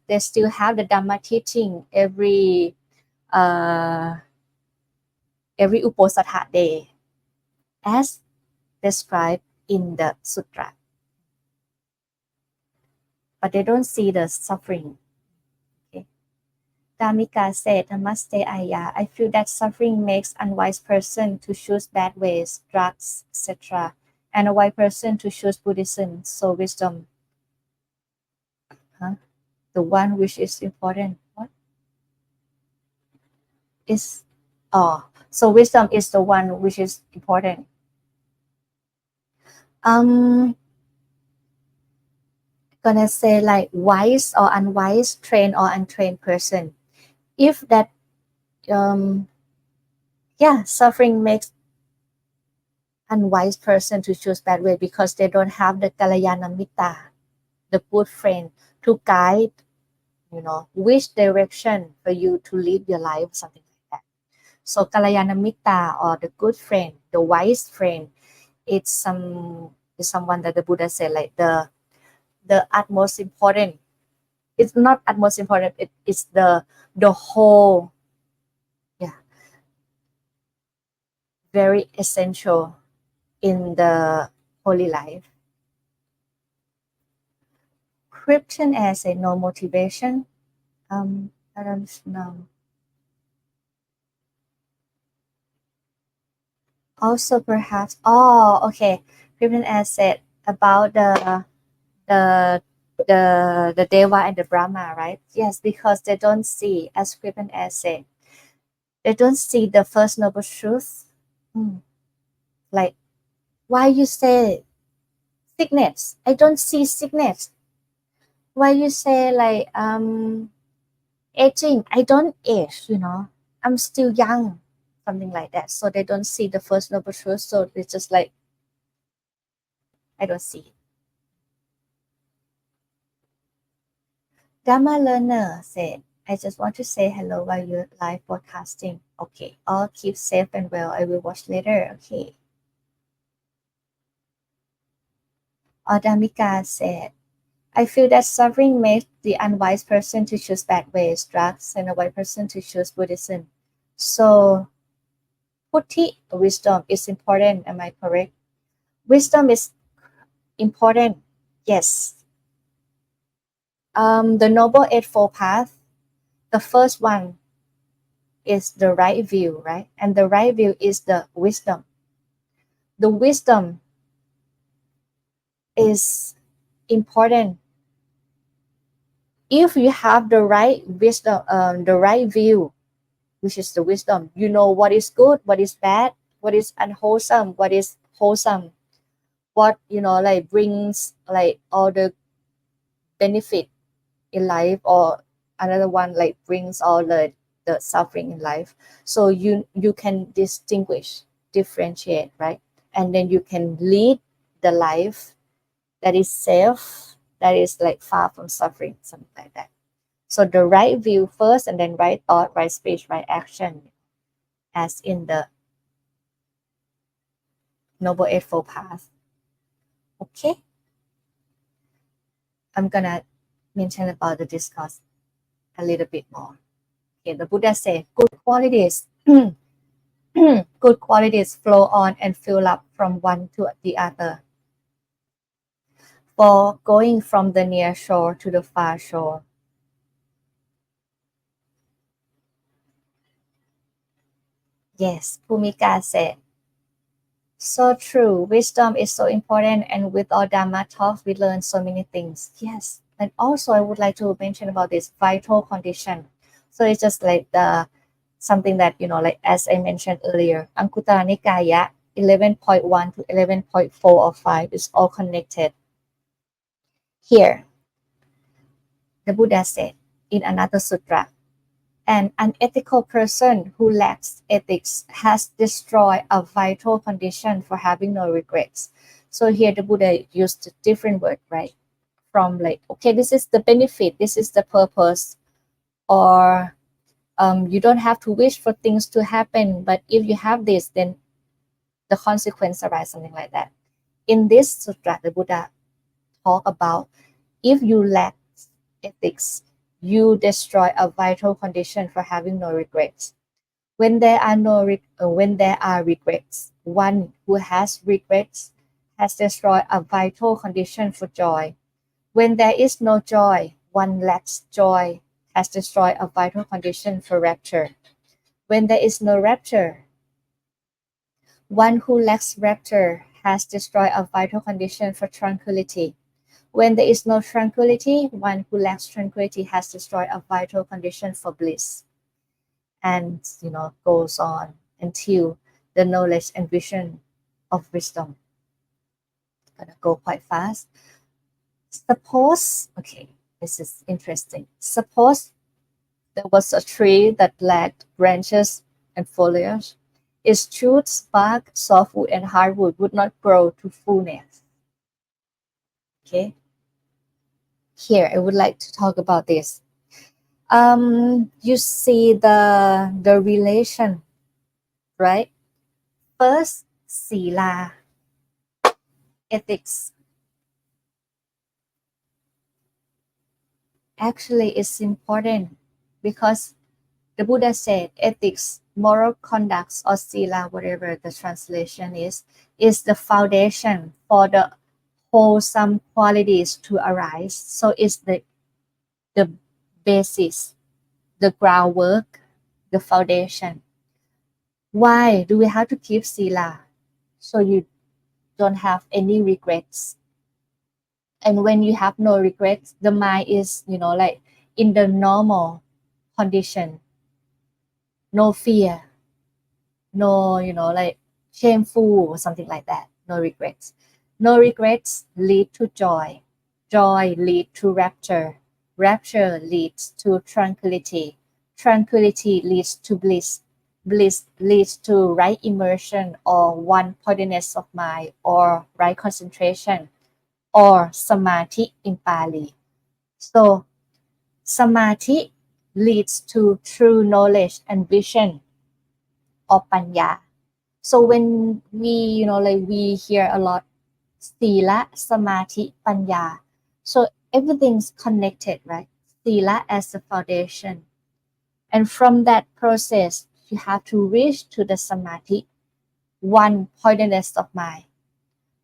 have the Dhamma teaching every Uposatha day, as described in the sutra. But they don't see the suffering. Okay. Dhammika said, Namaste Ayya, I feel that suffering makes unwise person to choose bad ways, drugs, etc., and a wise person to choose Buddhism. So wisdom, the one which is important. What is? So wisdom is the one which is important. Gonna say like wise or unwise, trained or untrained person. If that suffering makes unwise person to choose bad way because they don't have the Kalyana Mitta, the good friend to guide, which direction for you to live your life, something like that. So Kalyana Mitta, or the good friend, the wise friend, it's someone that the Buddha said like the utmost important. It's not utmost important. It's the whole, very essential in the holy life. Christian as a no motivation. I don't know. Also, perhaps. Okay. Christian as said about the Deva and the Brahma, right? Yes, because they don't see, as Christian as said, they don't see the first noble truth. Like, why you say sickness? I don't see sickness. Why you say like Aging, I don't age, I'm still young, something like that. So they don't see the first noble truth. So it's just like, I don't see it. Dhamma learner said, I just want to say hello while you're live broadcasting. Okay, all keep safe and well. I will watch later. Okay. Adamika said, I feel that suffering makes the unwise person to choose bad ways, drugs, and a wise person to choose Buddhism. So, Putti, wisdom is important. Am I correct? Wisdom is important. Yes. The Noble Eightfold Path, the first one is the right view, right? And the right view is the wisdom. The wisdom is important. If you have the right wisdom, the right view, which is the wisdom, you know what is good, what is bad, what is unwholesome, what is wholesome, what like brings like all the benefit in life, or another one like brings all the suffering in life. So you can distinguish, differentiate, right? And then you can lead the life that is safe, that is like far from suffering, something like that. So the right view first, and then right thought, right speech, right action, as in the Noble Eightfold Path. Okay, I'm gonna mention about the discourse a little bit more. Okay, the Buddha said, good qualities, good qualities flow on and fill up from one to the other. For going from the near shore to the far shore. Yes, Bhumika said, so true. Wisdom is so important, and with all Dhamma talks, we learn so many things. Yes, and also I would like to mention about this vital condition. So it's just like the something that like as I mentioned earlier, Anguttara Nikaya 11.1 to 11.4 or 5 is all connected. Here, the Buddha said in another sutra, an unethical person who lacks ethics has destroyed a vital condition for having no regrets. So here the Buddha used a different word, right? From like, okay, this is the benefit, this is the purpose, or you don't have to wish for things to happen, but if you have this, then the consequence arise, something like that. In this sutra, the Buddha talk about if you lack ethics, you destroy a vital condition for having no regrets. When there are when there are regrets, one who has regrets has destroyed a vital condition for joy. When there is no joy, one lacks joy has destroyed a vital condition for rapture. When there is no rapture, one who lacks rapture has destroyed a vital condition for tranquility. When there is no tranquility, one who lacks tranquility has destroyed a vital condition for bliss. And goes on until the knowledge and vision of wisdom. Gonna go quite fast. Suppose, okay, this is interesting. Suppose there was a tree that lacked branches and foliage. Its shoots, bark, softwood, and hardwood would not grow to fullness. Okay, here I would like to talk about this. You see the relation, right? First, sila, ethics. Actually, it's important because the Buddha said ethics, moral conducts, or sila, whatever the translation is the foundation for the wholesome qualities to arise. So it's the basis, the groundwork, the foundation. Why do we have to keep sila? So you don't have any regrets. And when you have no regrets, the mind is, like in the normal condition, no fear, no, like shameful or something like that, no regrets. No regrets lead to joy. Joy lead to rapture. rapture leads to tranquility. Tranquility leads to bliss. Bliss leads to right immersion or one pointedness of mind or right concentration or samadhi in Pali. So samadhi leads to true knowledge and vision or panya. So when we, like we hear a lot, sila, samadhi, panya. So everything's connected, right? Sila as the foundation. And from that process, you have to reach to the samadhi, one pointedness of mind.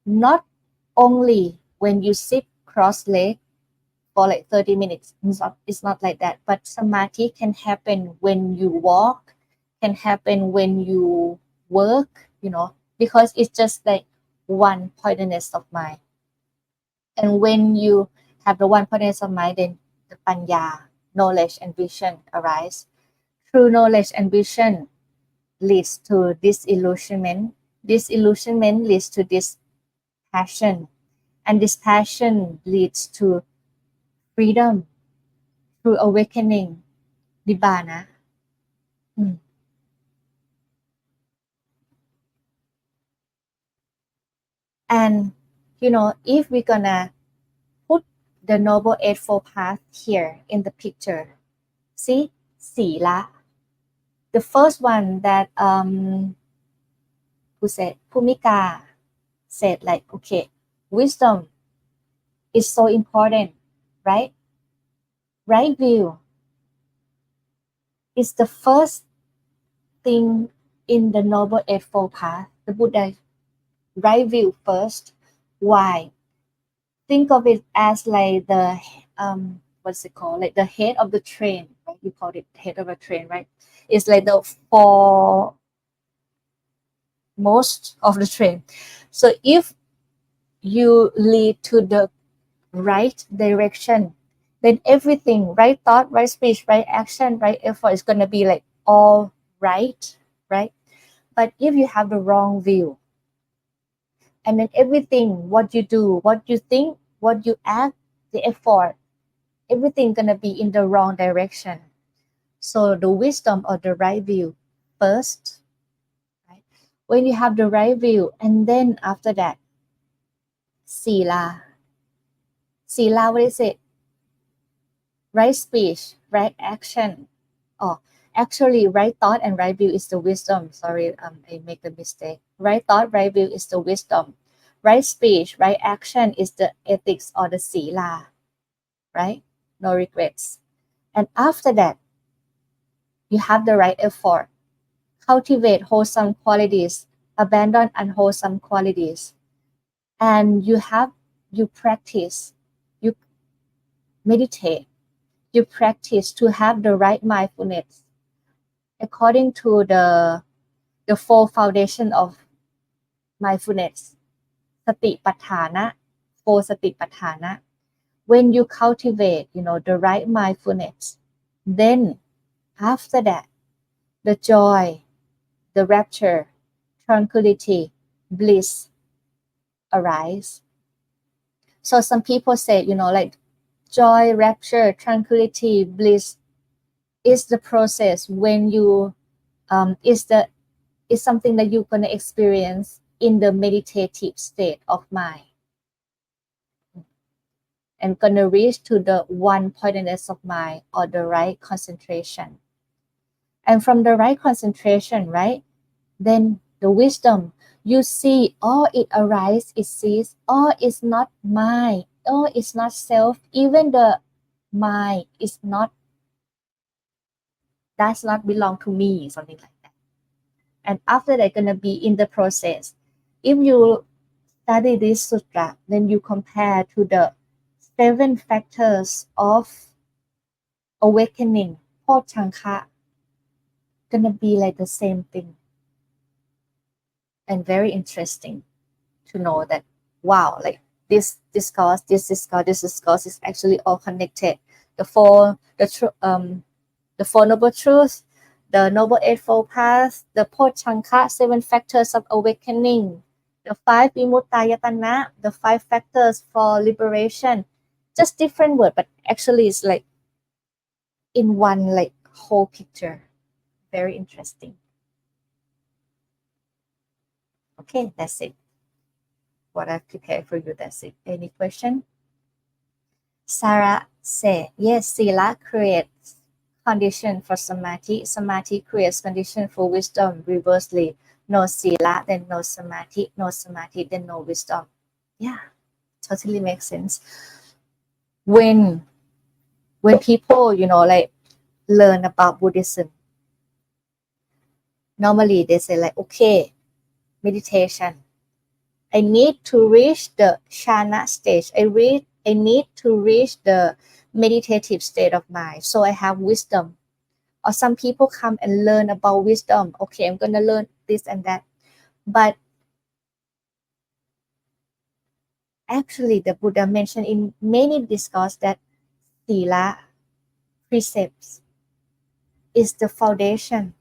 Not only when you sit cross-legged for like 30 minutes. It's not like that. But samadhi can happen when you walk, can happen when you work, because it's just like one pointedness of mind. And when you have the one pointedness of mind, then the panya, knowledge and vision arise. True knowledge and vision leads to disillusionment. Disillusionment leads to this passion. And this passion leads to freedom through awakening, nibbana. Mm. And if we're gonna put the Noble Eightfold Path here in the picture, see, sila. The first one that who said Bhumika said, like, okay, wisdom is so important, right? Right view is the first thing in the Noble Eightfold Path. The Buddha right view first. Why? Think of it as like the what's it called? Like the head of the train, right? You call it head of a train, right? It's like the foremost of the train. So if you lead to the right direction, then everything, right thought, right speech, right action, right effort is gonna be like all right, right? But if you have the wrong view, and then everything, what you do, what you think, what you act, the effort, everything gonna be in the wrong direction. So the wisdom or the right view first, right? When you have the right view, and then after that, sila. Sila, what is it? Right speech, right action. Oh, actually, right thought and right view is the wisdom. Sorry, I make the mistake. Right thought, right view is the wisdom. Right speech, right action is the ethics or the sila, right? No regrets. And after that, you have the right effort. Cultivate wholesome qualities, abandon unwholesome qualities. And you practice, you meditate, you practice to have the right mindfulness according to the four foundation of mindfulness. Satipatthana, four satipatthana. When you cultivate, the right mindfulness, then after that, the joy, the rapture, tranquility, bliss arise. So some people say, like joy, rapture, tranquility, bliss is the process when you is something that you're gonna experience in the meditative state of mind and gonna reach to the one pointedness of mind or the right concentration. And from the right concentration, right, then the wisdom, you see all it arises, it sees, all is not mine, all is not self, even the mind is not, does not belong to me, something like that. And after that, gonna be in the process. If you study this sutra, then you compare to the 7 factors of awakening, Bodhisattva, gonna be like the same thing. And very interesting to know that, wow, like this discourse is actually all connected. The four, the four noble truths, the noble eightfold path, the Bodhisattva, 7 factors of awakening, the 5 vimuttayatana, the 5 factors for liberation, just different word, but actually it's like in one like whole picture. Very interesting. Okay, that's it. What I've prepared for you, that's it. Any question? Sarah say, yes, Sila creates condition for Samadhi. Samadhi creates condition for wisdom. Reversely, no Sila, then no Samadhi. No Samadhi, then no wisdom. Yeah, totally makes sense. When people, like learn about Buddhism, normally they say like, okay, meditation. I need to reach the jhana stage. I need to reach the meditative state of mind. So I have wisdom. Or some people come and learn about wisdom. Okay, I'm going to learn this and that. But actually, the Buddha mentioned in many discourse that sila, precepts, is the foundation.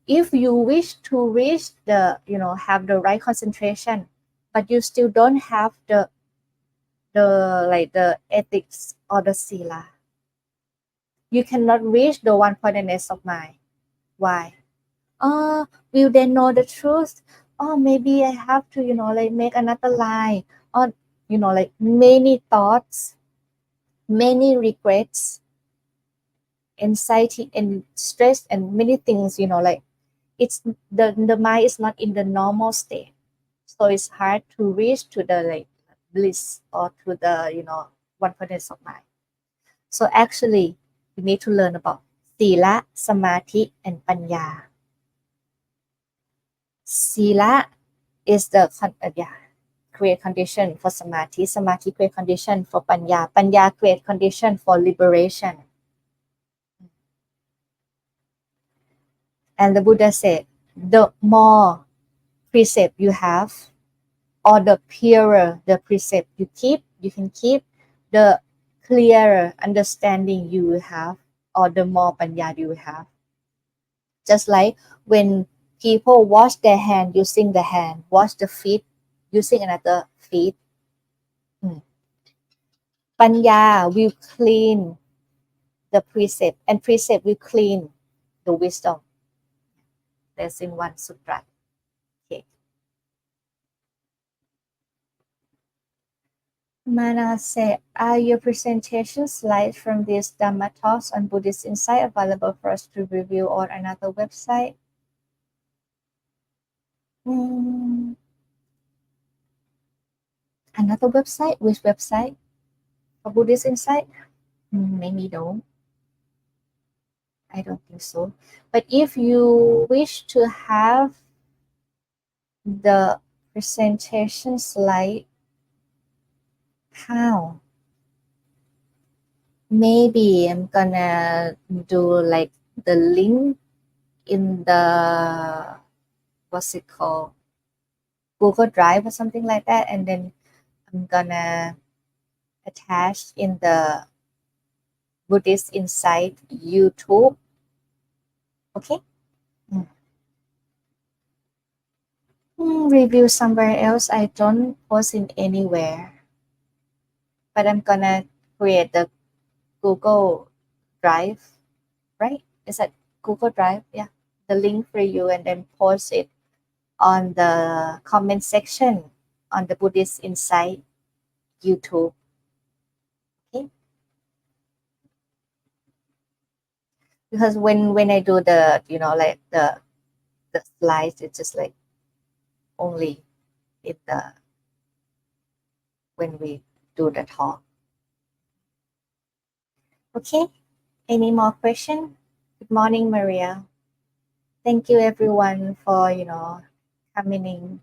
If you wish to reach the, have the right concentration, but you still don't have the ethics or the sila, you cannot reach the one pointedness of mind. Why? Will they know the truth? Oh, maybe I have to, like make another lie. Or, like many thoughts, many regrets, anxiety and stress and many things, like it's the mind is not in the normal state. So it's hard to reach to the like bliss or to the, one pointedness of mind. So actually, you need to learn about Sila, Samadhi, and Panya. Sila is the create condition for Samadhi. Samadhi create condition for Panya. Panya create condition for liberation. And the Buddha said, the more precept you have, or the purer the precept you can keep, the clearer understanding you will have, or the more Panya you will have. Just like when people wash their hand using the hand, wash the feet using another feet. Panya will clean the precept, and precept will clean the wisdom. That's in one sutra. Okay. Mana said, are your presentation slides from these Dhamma talks on Buddhist insight available for us to review on another website? Another website? Which website? For Buddhist insight? Maybe no. I don't think so. But if you wish to have the presentation slide, how? Maybe I'm gonna do like the link in the, what's it called, Google Drive or something like that, and then I'm gonna attach in the Buddhist Insight YouTube. Okay. Review somewhere else. I don't post in anywhere, but I'm gonna create the Google Drive, right? Is that Google Drive? Yeah, the link for you, and then post it on the comment section on the Buddhist Insight YouTube. Okay. Because when I do the, like the slides, it's just like only in the, when we do the talk. Okay. Any more question? Good morning, Maria. Thank you everyone for, coming in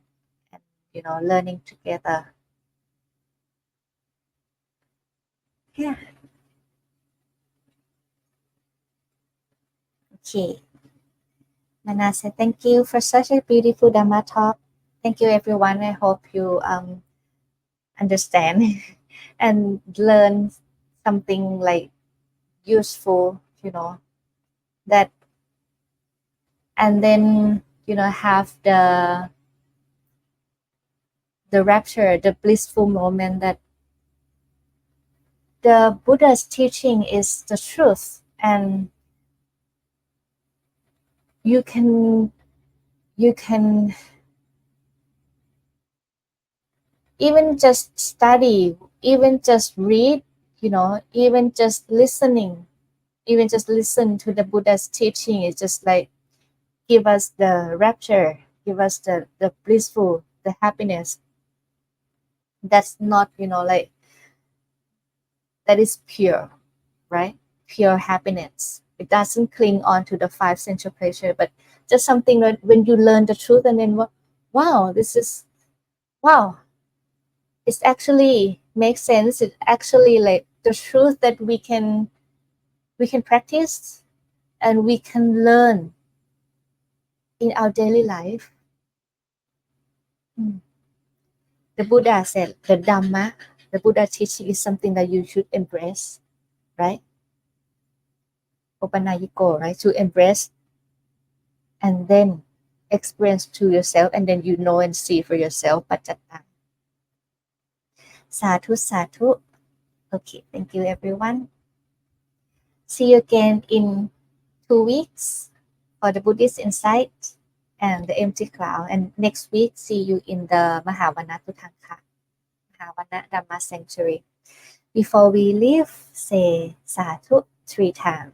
and, learning together. Yeah. Okay. Manase, thank you for such a beautiful Dhamma talk. Thank you everyone. I hope you understand and learn something like useful, that, and then, have the rapture, the blissful moment that the Buddha's teaching is the truth, and you can even just study, even just read, even just listening, even just listen to the Buddha's teaching is just like give us the rapture, give us the blissful, the happiness. That's not, like that is pure, right? Pure happiness. It doesn't cling on to the five sensual pleasure, but just something that when you learn the truth and then wow, this is wow. It actually makes sense. It actually like the truth that we can practice and we can learn in our daily life. Mm. The Buddha said the Dhamma, the Buddha teaching is something that you should embrace, right? Opanayiko, right? To embrace and then experience to yourself and then you know and see for yourself. Pacatta. Sadhu, sadhu. Okay, thank you everyone. See you again in 2 weeks for the Buddhist insight and the empty cloud. And next week, see you in the Mahavana Tutanka, Mahavana Dhamma Sanctuary. Before we leave, say Sadhu 3 times.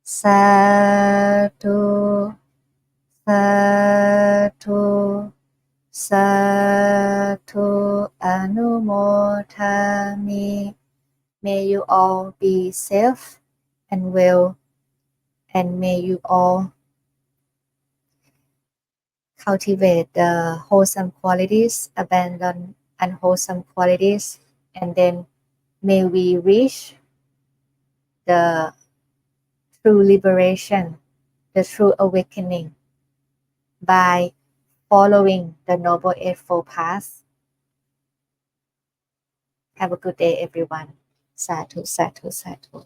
Sadhu, Sadhu, Sadhu, Anumodhami. May you all be safe and well, and may you all cultivate the wholesome qualities, abandon unwholesome qualities, and then may we reach the true liberation, the true awakening by following the Noble Eightfold Path. Have a good day, everyone. Sadhu, sadhu, sadhu.